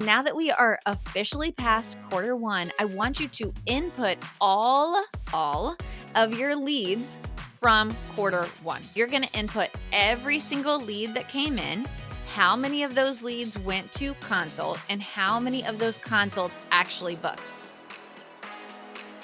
Now that we are officially past quarter one, I want you to input all of your leads from quarter one. You're going to input every single lead that came in, how many of those leads went to consult, and how many of those consults actually booked.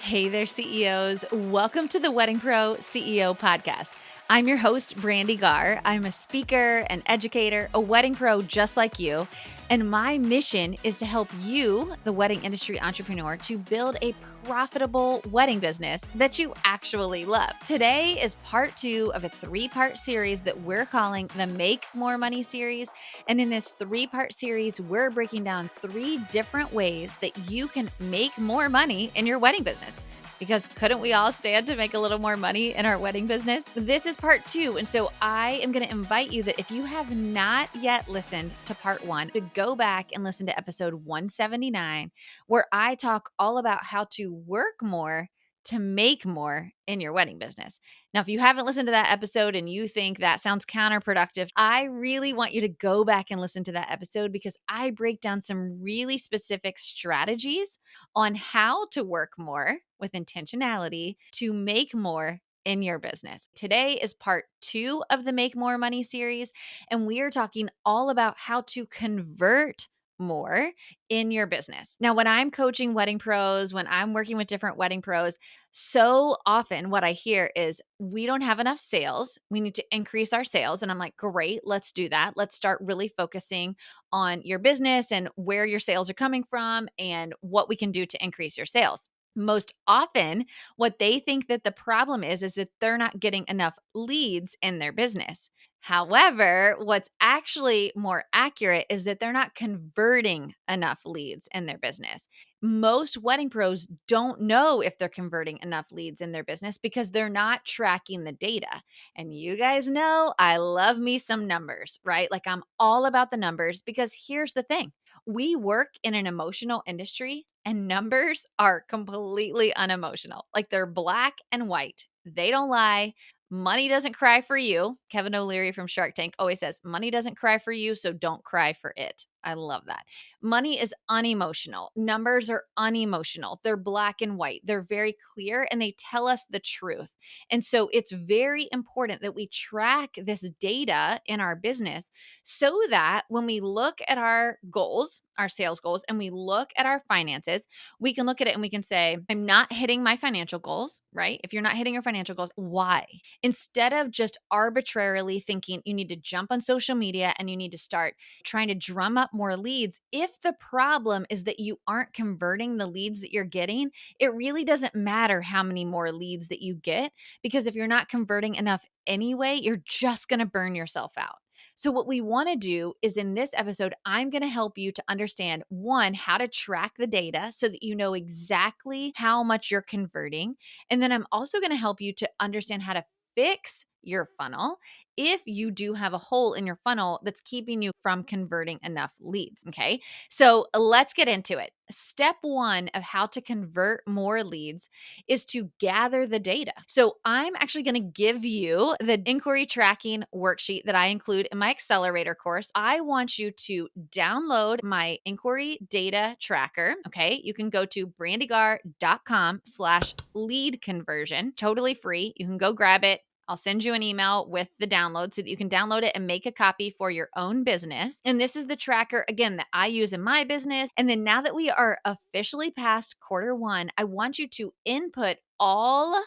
Hey there, CEOs. Welcome to the Wedding Pro CEO podcast. I'm your host, Brandee Gaar. I'm a speaker, an educator, a wedding pro just like you. And my mission is to help you, the wedding industry entrepreneur, to build a profitable wedding business that you actually love. Today is part 2 of a 3-part series that we're calling the Make More Money series. And in this 3-part series, we're breaking down 3 different ways that you can make more money in your wedding business. Because couldn't we all stand to make a little more money in our wedding business? This is part 2. And so I am going to invite you that if you have not yet listened to part 1, to go back and listen to episode 179, where I talk all about how to work more to make more in your wedding business. Now, if you haven't listened to that episode and you think that sounds counterproductive, I really want you to go back and listen to that episode because I break down some really specific strategies on how to work more with intentionality to make more in your business. Today is part 2 of the Make More Money series, and we are talking all about how to convert more in your business. Now, when I'm coaching wedding pros, when I'm working with different wedding pros, so often what I hear is we don't have enough sales. We need to increase our sales. And I'm like, great, let's do that. Let's start really focusing on your business and where your sales are coming from and what we can do to increase your sales. Most often, what they think that the problem is that they're not getting enough leads in their business. However, what's actually more accurate is that they're not converting enough leads in their business. Most wedding pros don't know if they're converting enough leads in their business because they're not tracking the data. And you guys know I love me some numbers, right? Like I'm all about the numbers because here's the thing. We work in an emotional industry and numbers are completely unemotional. Like they're black and white. They don't lie. Money doesn't cry for you. Kevin O'Leary from Shark Tank always says, money doesn't cry for you, so don't cry for it. I love that. Money is unemotional. Numbers are unemotional. They're black and white. They're very clear and they tell us the truth. And so it's very important that we track this data in our business so that when we look at our goals, our sales goals, and we look at our finances, we can look at it and we can say, I'm not hitting my financial goals, right? If you're not hitting your financial goals, why? Instead of just arbitrarily thinking you need to jump on social media and you need to start trying to drum up more leads, if the problem is that you aren't converting the leads that you're getting, it really doesn't matter how many more leads that you get, because if you're not converting enough anyway, you're just going to burn yourself out. So what we want to do is in this episode, I'm going to help you to understand, 1, how to track the data so that you know exactly how much you're converting. And then I'm also going to help you to understand how to fix your funnel if you do have a hole in your funnel that's keeping you from converting enough leads. Okay. So let's get into it. Step 1 of how to convert more leads is to gather the data. So I'm actually going to give you the inquiry tracking worksheet that I include in my accelerator course. I want you to download my inquiry data tracker. Okay. You can go to brandeegaar.com/lead conversion, totally free. You can go grab it. I'll send you an email with the download so that you can download it and make a copy for your own business. And this is the tracker, again, that I use in my business. And then now that we are officially past quarter one, I want you to input all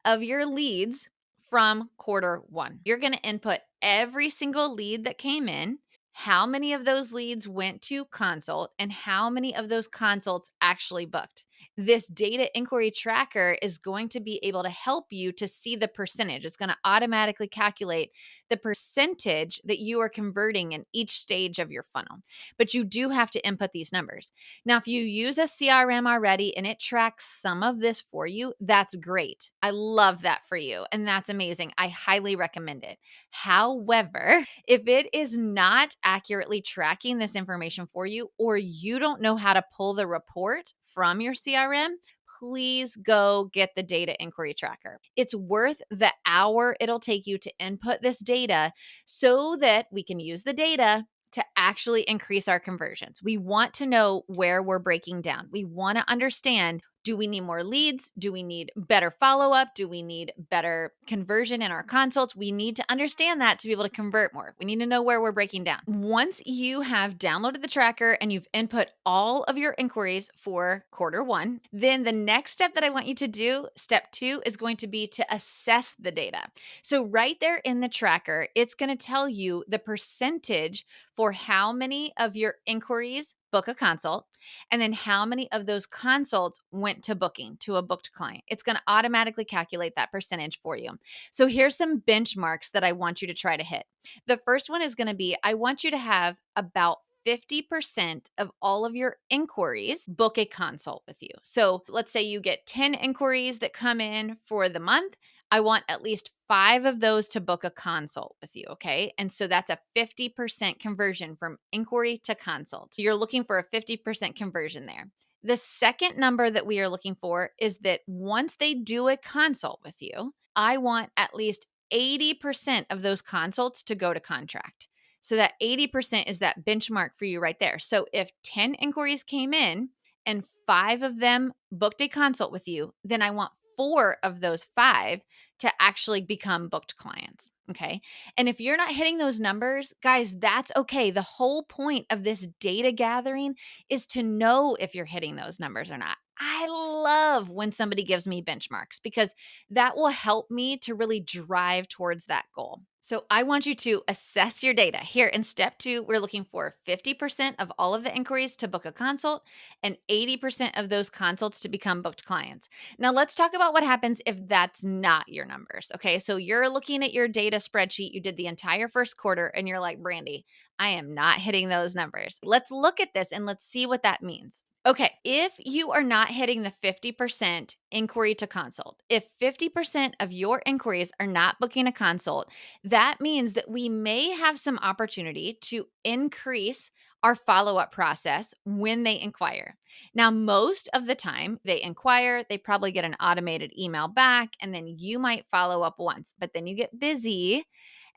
of your leads from quarter one. You're going to input every single lead that came in, how many of those leads went to consult, and how many of those consults actually booked. This data inquiry tracker is going to be able to help you to see the percentage. It's going to automatically calculate the percentage that you are converting in each stage of your funnel. But you do have to input these numbers. Now, if you use a CRM already and it tracks some of this for you, that's great. I love that for you. And that's amazing. I highly recommend it. However, if it is not accurately tracking this information for you, or you don't know how to pull the report from your CRM, please go get the data inquiry tracker. It's worth the hour it'll take you to input this data so that we can use the data to actually increase our conversions. We want to know where we're breaking down. We want to understand, do we need more leads? Do we need better follow-up? Do we need better conversion in our consults? We need to understand that to be able to convert more. We need to know where we're breaking down. Once you have downloaded the tracker and you've input all of your inquiries for quarter one, then the next step that I want you to do, step 2, is going to be to assess the data. So right there in the tracker, it's going to tell you the percentage for how many of your inquiries book a consult, and then how many of those consults went to booking to a booked client. It's going to automatically calculate that percentage for you. So here's some benchmarks that I want you to try to hit. The first one is going to be, I want you to have about 50% of all of your inquiries book a consult with you. So let's say you get 10 inquiries that come in for the month. I want at least 5 of those to book a consult with you, okay? And so that's a 50% conversion from inquiry to consult. So you're looking for a 50% conversion there. The second number that we are looking for is that once they do a consult with you, I want at least 80% of those consults to go to contract. So that 80% is that benchmark for you right there. So if 10 inquiries came in and 5 of them booked a consult with you, then I want 4 of those 5 to actually become booked clients. Okay. And if you're not hitting those numbers, guys, that's okay. The whole point of this data gathering is to know if you're hitting those numbers or not. I love when somebody gives me benchmarks because that will help me to really drive towards that goal. So I want you to assess your data. Here in step 2, we're looking for 50% of all of the inquiries to book a consult and 80% of those consults to become booked clients. Now let's talk about what happens if that's not your numbers. Okay, so you're looking at your data spreadsheet. You did the entire first quarter and you're like, Brandee, I am not hitting those numbers. Let's look at this and let's see what that means. Okay, if you are not hitting the 50% inquiry to consult, if 50% of your inquiries are not booking a consult, that means that we may have some opportunity to increase our follow-up process when they inquire. Now, most of the time they inquire, they probably get an automated email back, and then you might follow up once, but then you get busy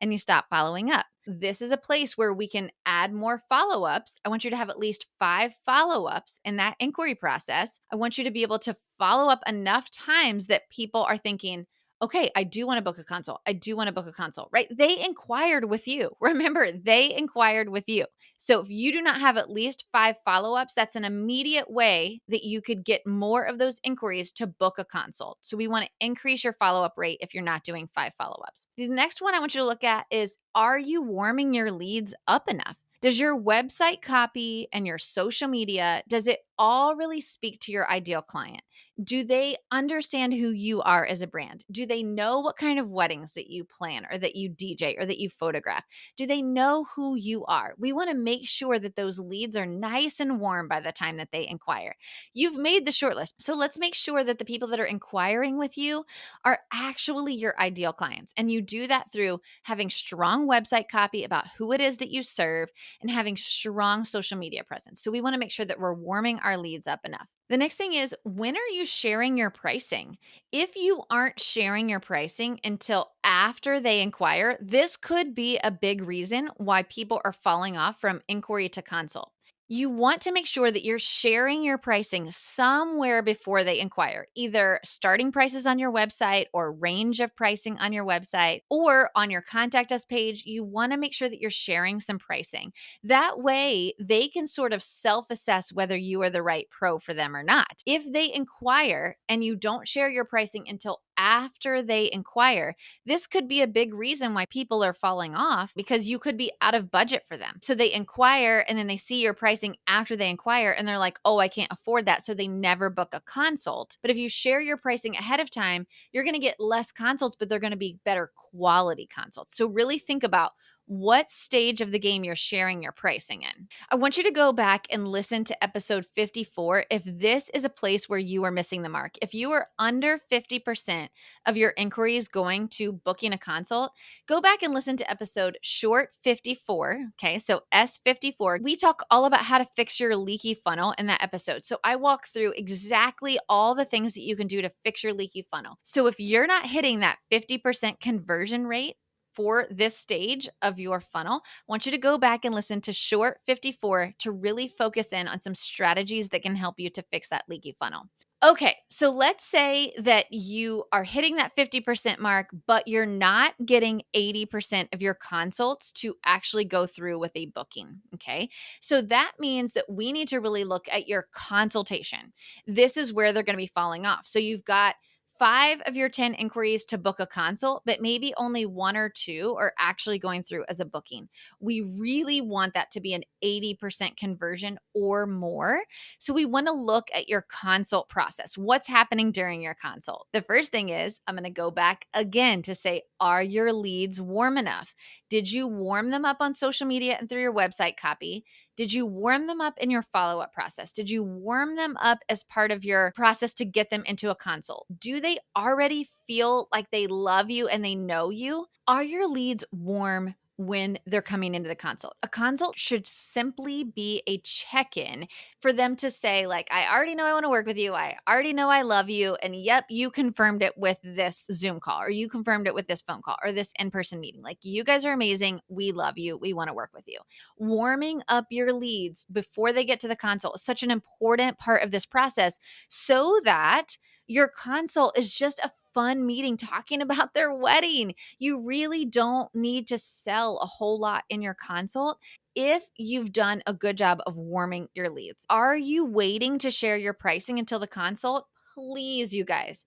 and you stop following up. This is a place where we can add more follow-ups. I want you to have at least 5 follow-ups in that inquiry process. I want you to be able to follow up enough times that people are thinking, okay, I do want to book a consult. I do want to book a consult, right? They inquired with you. Remember, they inquired with you. So if you do not have at least 5 follow-ups, that's an immediate way that you could get more of those inquiries to book a consult. So we want to increase your follow-up rate if you're not doing 5 follow-ups. The next one I want you to look at is, are you warming your leads up enough? Does your website copy and your social media, does it all really speak to your ideal client? Do they understand who you are as a brand? Do they know what kind of weddings that you plan or that you DJ or that you photograph? Do they know who you are? We want to make sure that those leads are nice and warm by the time that they inquire. You've made the shortlist. So let's make sure that the people that are inquiring with you are actually your ideal clients. And you do that through having strong website copy about who it is that you serve and having strong social media presence. So we want to make sure that we're warming our leads up enough. The next thing is, when are you sharing your pricing? If you aren't sharing your pricing until after they inquire, this could be a big reason why people are falling off from inquiry to consult. You want to make sure that you're sharing your pricing somewhere before they inquire, either starting prices on your website or range of pricing on your website or on your contact us page. You want to make sure that you're sharing some pricing. That way they can sort of self-assess whether you are the right pro for them or not. If they inquire and you don't share your pricing until after they inquire, this could be a big reason why people are falling off, because you could be out of budget for them. So they inquire and then they see your pricing after they inquire and they're like, oh, I can't afford that. So they never book a consult. But if you share your pricing ahead of time, you're going to get less consults, but they're going to be better quality consults. So really think about what stage of the game you're sharing your pricing in. I want you to go back and listen to episode 54 if this is a place where you are missing the mark. If you are under 50% of your inquiries going to booking a consult, go back and listen to episode short 54. Okay, so S54. We talk all about how to fix your leaky funnel in that episode. So I walk through exactly all the things that you can do to fix your leaky funnel. So if you're not hitting that 50% conversion rate for this stage of your funnel, I want you to go back and listen to short 54 to really focus in on some strategies that can help you to fix that leaky funnel. Okay, so let's say that you are hitting that 50% mark, but you're not getting 80% of your consults to actually go through with a booking. Okay, so that means that we need to really look at your consultation. This is where they're going to be falling off. So you've got 5 of your 10 inquiries to book a consult, but maybe only 1 or 2 are actually going through as a booking. We really want that to be an 80% conversion or more. So we want to look at your consult process. What's happening during your consult? The first thing is I'm going to go back again to say, are your leads warm enough? Did you warm them up on social media and through your website copy? Did you warm them up in your follow-up process? Did you warm them up as part of your process to get them into a consult? Do they already feel like they love you and they know you? Are your leads warm when they're coming into the consult? A consult should simply be a check-in for them to say, like, I already know I want to work with you. I already know I love you. And yep, you confirmed it with this Zoom call, or you confirmed it with this phone call, or this in-person meeting. Like, you guys are amazing. We love you. We want to work with you. Warming up your leads before they get to the consult is such an important part of this process, so that your consult is just a fun meeting talking about their wedding. You really don't need to sell a whole lot in your consult if you've done a good job of warming your leads. Are you waiting to share your pricing until the consult? Please, you guys,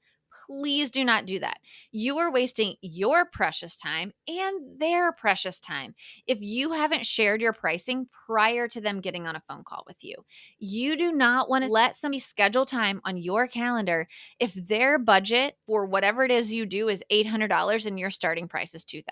please do not do that. You are wasting your precious time and their precious time if you haven't shared your pricing prior to them getting on a phone call with you. You do not want to let somebody schedule time on your calendar if their budget for whatever it is you do is $800 and your starting price is $2,000.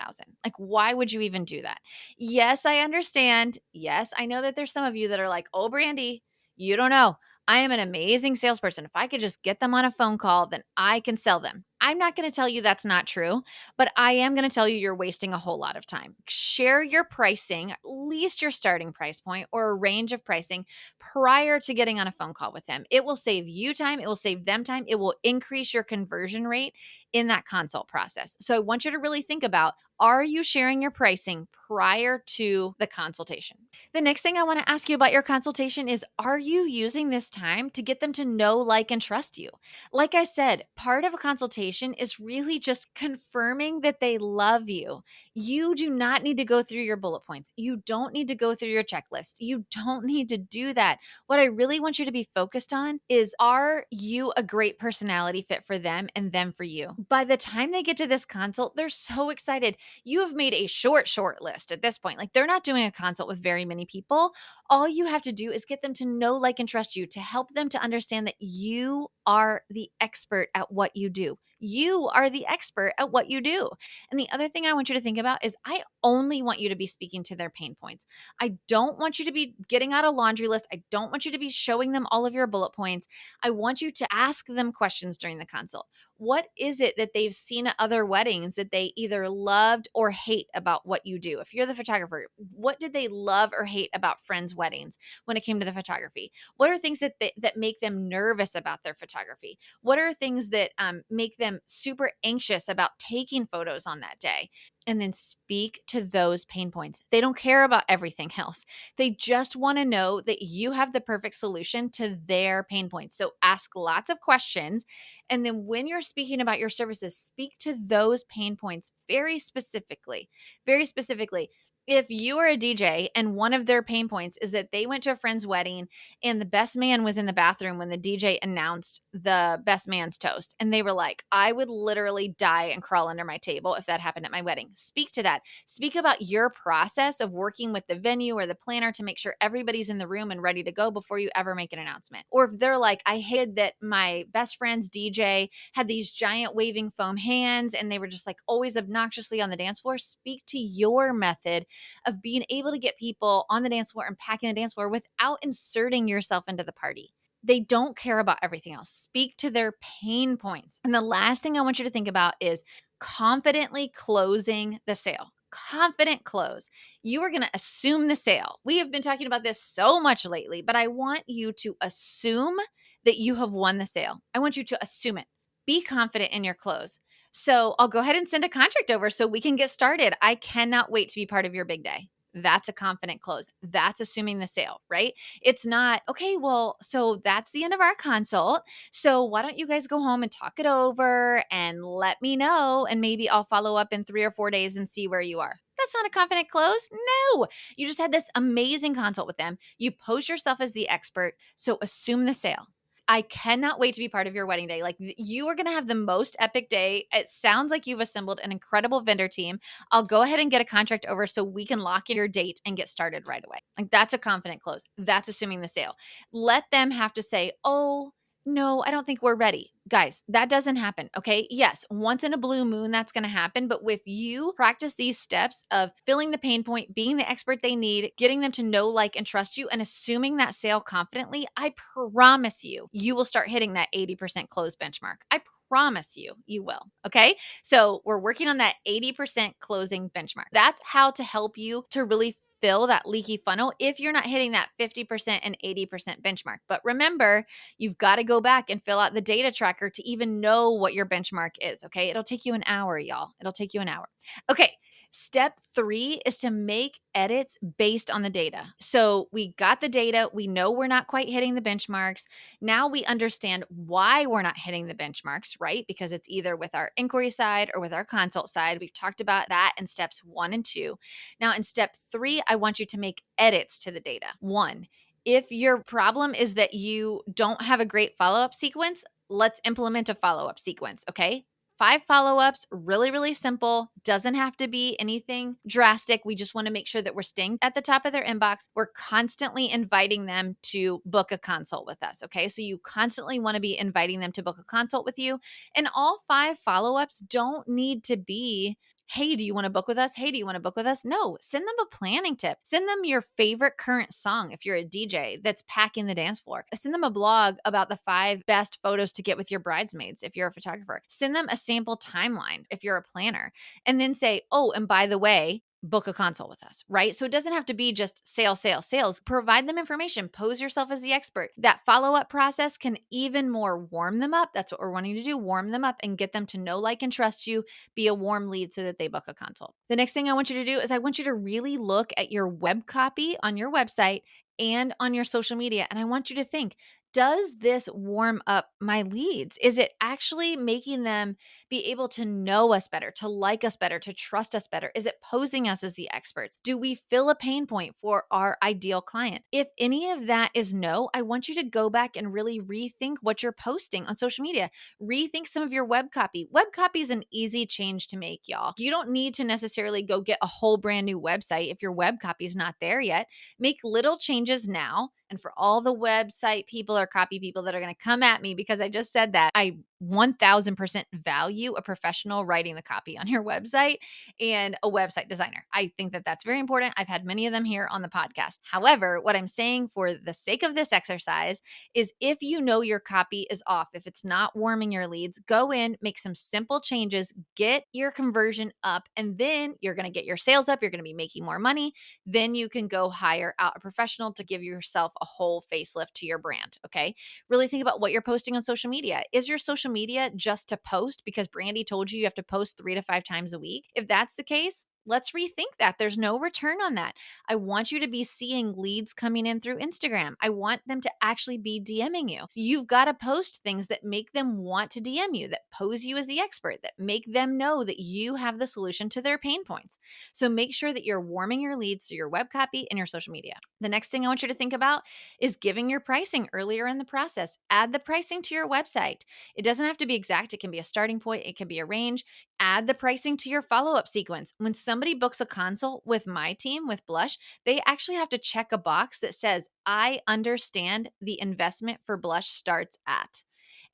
Like, why would you even do that? Yes, I understand. Yes, I know that there's some of you that are like, oh, Brandee, you don't know. I am an amazing salesperson. If I could just get them on a phone call, then I can sell them. I'm not going to tell you that's not true, but I am going to tell you you're wasting a whole lot of time. Share your pricing, at least your starting price point or a range of pricing prior to getting on a phone call with them. It will save you time. It will save them time. It will increase your conversion rate in that consult process. So I want you to really think about, are you sharing your pricing prior to the consultation? The next thing I want to ask you about your consultation is, are you using this time to get them to know, like, and trust you? Like I said, part of a consultation is really just confirming that they love you. You do not need to go through your bullet points. You don't need to go through your checklist. You don't need to do that. What I really want you to be focused on is, are you a great personality fit for them and them for you? By the time they get to this consult, they're so excited. You have made a short list at this point. Like, they're not doing a consult with very many people. All you have to do is get them to know, like, and trust you, to help them to understand that you are the expert at what you do. You are the expert at what you do. And the other thing I want you to think about is, I only want you to be speaking to their pain points. I don't want you to be getting out a laundry list. I don't want you to be showing them all of your bullet points. I want you to ask them questions during the consult. What is it that they've seen at other weddings that they either loved or hate about what you do? If you're the photographer, what did they love or hate about friends' weddings when it came to the photography? What are things that make them nervous about their photography? What are things that make them super anxious about taking photos on that day? And then speak to those pain points. They don't care about everything else. They just want to know that you have the perfect solution to their pain points. So ask lots of questions. And then when you're speaking about your services, speak to those pain points very specifically. Very specifically. If you are a DJ and one of their pain points is that they went to a friend's wedding and the best man was in the bathroom when the DJ announced the best man's toast, and they were like, I would literally die and crawl under my table if that happened at my wedding. Speak to that. Speak about your process of working with the venue or the planner to make sure everybody's in the room and ready to go before you ever make an announcement. Or if they're like, I hated that my best friend's DJ had these giant waving foam hands and they were just like always obnoxiously on the dance floor, speak to your method of being able to get people on the dance floor and packing the dance floor without inserting yourself into the party. They don't care about everything else. Speak to their pain points. And the last thing I want you to think about is confidently closing the sale. Confident close. You are going to assume the sale. We have been talking about this so much lately, but I want you to assume that you have won the sale. I want you to assume it. Be confident in your close. So I'll go ahead and send a contract over so we can get started. I cannot wait to be part of your big day. That's a confident close. That's assuming the sale, right? It's not, okay, well, so that's the end of our consult. So why don't you guys go home and talk it over and let me know? And maybe I'll follow up in 3 or 4 days and see where you are. That's not a confident close. No, you just had this amazing consult with them. You pose yourself as the expert. So assume the sale. I cannot wait to be part of your wedding day. Like, you are going to have the most epic day. It sounds like you've assembled an incredible vendor team. I'll go ahead and get a contract over so we can lock in your date and get started right away. Like, that's a confident close. That's assuming the sale. Let them have to say, oh, no, I don't think we're ready. Guys, that doesn't happen. Okay. Yes, once in a blue moon, that's going to happen. But if you practice these steps of filling the pain point, being the expert they need, getting them to know, like, and trust you, and assuming that sale confidently, I promise you, you will start hitting that 80% close benchmark. I promise you, you will. Okay. So we're working on that 80% closing benchmark. That's how to help you to really fill that leaky funnel if you're not hitting that 50% and 80% benchmark. But remember, you've got to go back and fill out the data tracker to even know what your benchmark is. Okay. It'll take you an hour, y'all. It'll take you an hour. Okay. Step 3 is to make edits based on the data. So we got the data. We know we're not quite hitting the benchmarks. Now we understand why we're not hitting the benchmarks, right? Because it's either with our inquiry side or with our consult side. We've talked about that in steps 1 and 2. Now in step 3, I want you to make edits to the data. 1, if your problem is that you don't have a great follow-up sequence, let's implement a follow-up sequence, okay? 5 follow-ups, really, really simple. Doesn't have to be anything drastic. We just want to make sure that we're staying at the top of their inbox. We're constantly inviting them to book a consult with us, okay? So you constantly want to be inviting them to book a consult with you. And all 5 follow-ups don't need to be, hey, do you want to book with us? Hey, do you want to book with us? No, send them a planning tip. Send them your favorite current song if you're a DJ that's packing the dance floor. Send them a blog about the 5 best photos to get with your bridesmaids if you're a photographer. Send them a sample timeline if you're a planner. And then say, oh, and by the way, book a consult with us, right? So it doesn't have to be just sales, sales, sales. Provide them information. Pose yourself as the expert. That follow-up process can even more warm them up. That's what we're wanting to do, warm them up and get them to know, like, and trust you, be a warm lead so that they book a consult. The next thing I want you to do is I want you to really look at your web copy on your website and on your social media. And I want you to think, does this warm up my leads? Is it actually making them be able to know us better, to like us better, to trust us better? Is it posing us as the experts? Do we fill a pain point for our ideal client? If any of that is no, I want you to go back and really rethink what you're posting on social media. Rethink some of your web copy. Web copy is an easy change to make, y'all. You don't need to necessarily go get a whole brand new website if your web copy is not there yet. Make little changes now. And for all the website people or copy people that are going to come at me because I just said that, I 1000% value a professional writing the copy on your website and a website designer. I think that that's very important. I've had many of them here on the podcast. However, what I'm saying for the sake of this exercise is if you know your copy is off, if it's not warming your leads, go in, make some simple changes, get your conversion up, and then you're going to get your sales up. You're going to be making more money. Then you can go hire out a professional to give yourself a whole facelift to your brand. Okay. Really think about what you're posting on social media. Is your social media just to post because Brandee told you have to post 3 to 5 times a week? If that's the case, let's rethink that. There's no return on that. I want you to be seeing leads coming in through Instagram. I want them to actually be DMing you. So you've got to post things that make them want to DM you, that pose you as the expert, that make them know that you have the solution to their pain points. So make sure that you're warming your leads through your web copy and your social media. The next thing I want you to think about is giving your pricing earlier in the process. Add the pricing to your website. It doesn't have to be exact. It can be a starting point. It can be a range. Add the pricing to your follow-up sequence. When somebody books a consult with my team, with Blush, they actually have to check a box that says, I understand the investment for Blush starts at.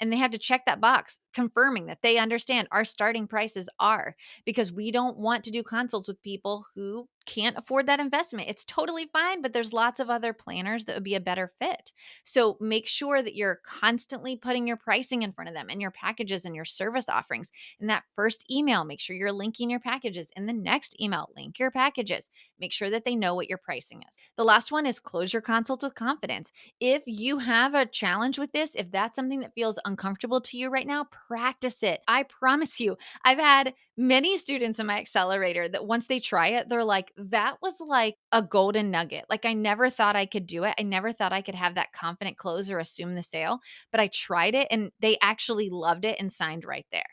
And they have to check that box, confirming that they understand our starting prices are, because we don't want to do consults with people who can't afford that investment. It's totally fine, but there's lots of other planners that would be a better fit. So make sure that you're constantly putting your pricing in front of them and your packages and your service offerings. In that first email, make sure you're linking your packages. In the next email, link your packages. Make sure that they know what your pricing is. The last one is close your consults with confidence. If you have a challenge with this, if that's something that feels uncomfortable to you right now, practice it. I promise you, I've had many students in my accelerator that once they try it, they're like, that was like a golden nugget. Like I never thought I could do it. I never thought I could have that confident close or assume the sale, but I tried it and they actually loved it and signed right there.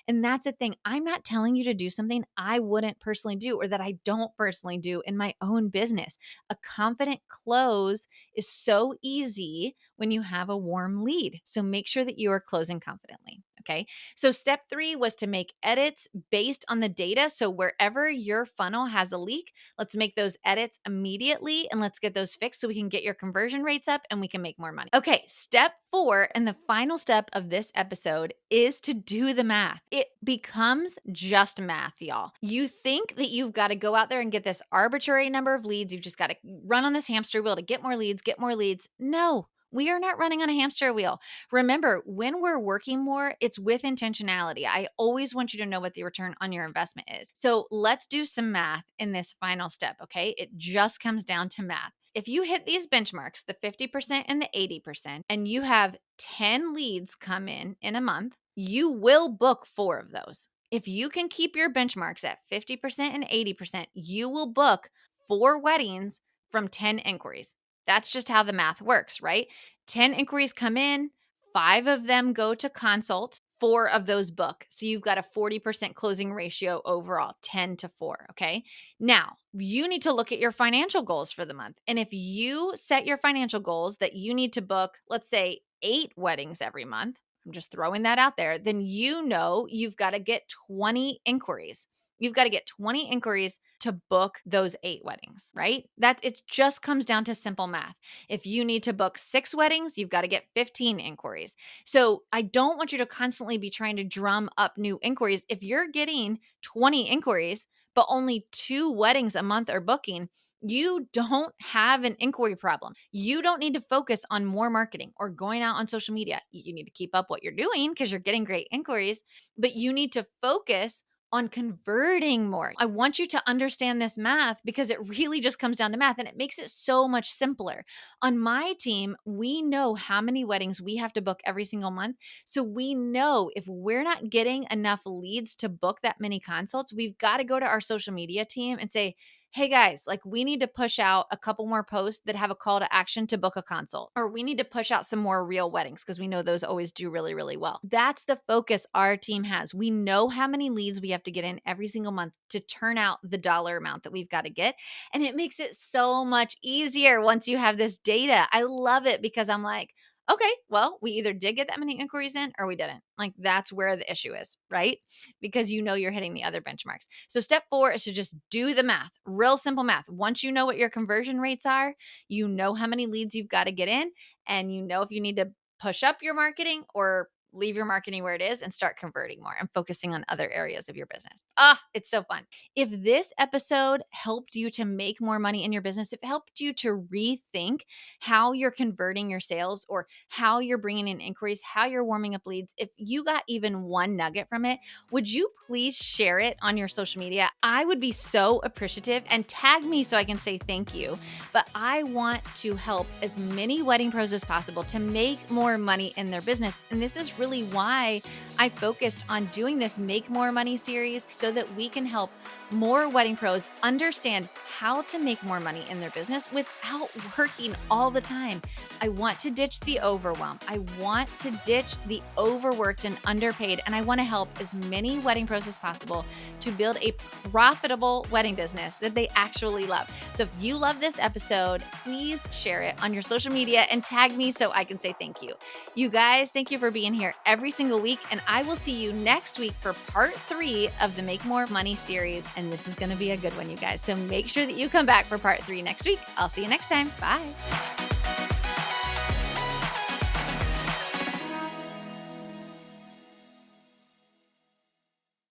And that's the thing. I'm not telling you to do something I wouldn't personally do or that I don't personally do in my own business. A confident close is so easy when you have a warm lead. So make sure that you are closing confidently. Okay. So step 3 was to make edits based on the data. So wherever your funnel has a leak, let's make those edits immediately and let's get those fixed so we can get your conversion rates up and we can make more money. Okay. Step 4 and the final step of this episode is to do the math. It becomes just math, y'all. You think that you've got to go out there and get this arbitrary number of leads. You've just got to run on this hamster wheel to get more leads, get more leads. No. We are not running on a hamster wheel. Remember, when we're working more, it's with intentionality. I always want you to know what the return on your investment is. So let's do some math in this final step, okay? It just comes down to math. If you hit these benchmarks, the 50% and the 80%, and you have 10 leads come in a month, you will book 4 of those. If you can keep your benchmarks at 50% and 80%, you will book 4 weddings from 10 inquiries. That's just how the math works, right? 10 inquiries come in, 5 of them go to consult, 4 of those book. So you've got a 40% closing ratio overall, 10-4, okay? Now, you need to look at your financial goals for the month. And if you set your financial goals that you need to book, let's say 8 weddings every month, I'm just throwing that out there, then you know you've got to get 20 inquiries. You've got to get 20 inquiries to book those 8 weddings, right? It just comes down to simple math. If you need to book 6 weddings, you've got to get 15 inquiries. So I don't want you to constantly be trying to drum up new inquiries. If you're getting 20 inquiries, but only 2 weddings a month are booking, you don't have an inquiry problem. You don't need to focus on more marketing or going out on social media. You need to keep up what you're doing because you're getting great inquiries, but you need to focus on converting more. I want you to understand this math because it really just comes down to math and it makes it so much simpler. On my team, we know how many weddings we have to book every single month. So we know if we're not getting enough leads to book that many consults, we've got to go to our social media team and say, hey guys, like we need to push out a couple more posts that have a call to action to book a consult, or we need to push out some more real weddings because we know those always do really, really well. That's the focus our team has. We know how many leads we have to get in every single month to turn out the dollar amount that we've got to get. And it makes it so much easier once you have this data. I love it because I'm like, okay, well, we either did get that many inquiries in or we didn't. Like that's where the issue is, right? Because you know you're hitting the other benchmarks. So step 4 is to just do the math, real simple math. Once you know what your conversion rates are, you know how many leads you've got to get in, and you know if you need to push up your marketing or leave your marketing where it is and start converting more and focusing on other areas of your business. It's so fun. If this episode helped you to make more money in your business, if it helped you to rethink how you're converting your sales or how you're bringing in inquiries, how you're warming up leads, if you got even one nugget from it, would you please share it on your social media? I would be so appreciative, and tag me so I can say thank you. But I want to help as many wedding pros as possible to make more money in their business. And this is really why I focused on doing this Make More Money series, so that we can help more wedding pros understand how to make more money in their business without working all the time. I want to ditch the overwhelm. I want to ditch the overworked and underpaid. And I want to help as many wedding pros as possible to build a profitable wedding business that they actually love. So if you love this episode, please share it on your social media and tag me so I can say thank you. You guys, thank you for being here every single week. And I will see you next week for part 3 of the Make More Money series. And this is going to be a good one, you guys. So make sure that you come back for part 3 next week. I'll see you next time. Bye.